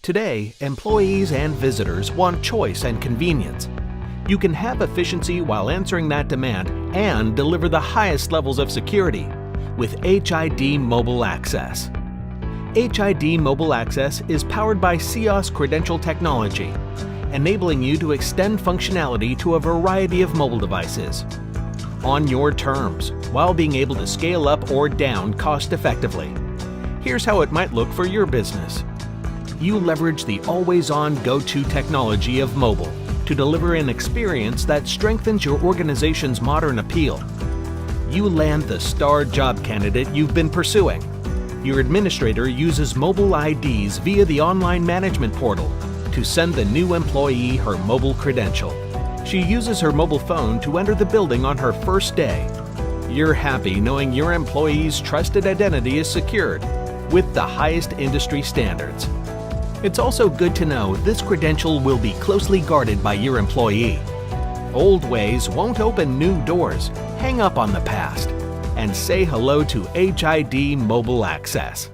Today, employees and visitors want choice and convenience. You can have efficiency while answering that demand and deliver the highest levels of security with HID Mobile Access. HID Mobile Access is powered by CIOS credential technology, enabling you to extend functionality to a variety of mobile devices on your terms while being able to scale up or down cost-effectively. Here's how it might look for your business. You leverage the always-on go-to technology of mobile to deliver an experience that strengthens your organization's modern appeal. You land the star job candidate you've been pursuing. Your administrator uses mobile IDs via the online management portal to send the new employee her mobile credential. She uses her mobile phone to enter the building on her first day. You're happy knowing your employee's trusted identity is secured with the highest industry standards. It's also good to know this credential will be closely guarded by your employee. Old ways won't open new doors. Hang up on the past and say hello to HID Mobile Access.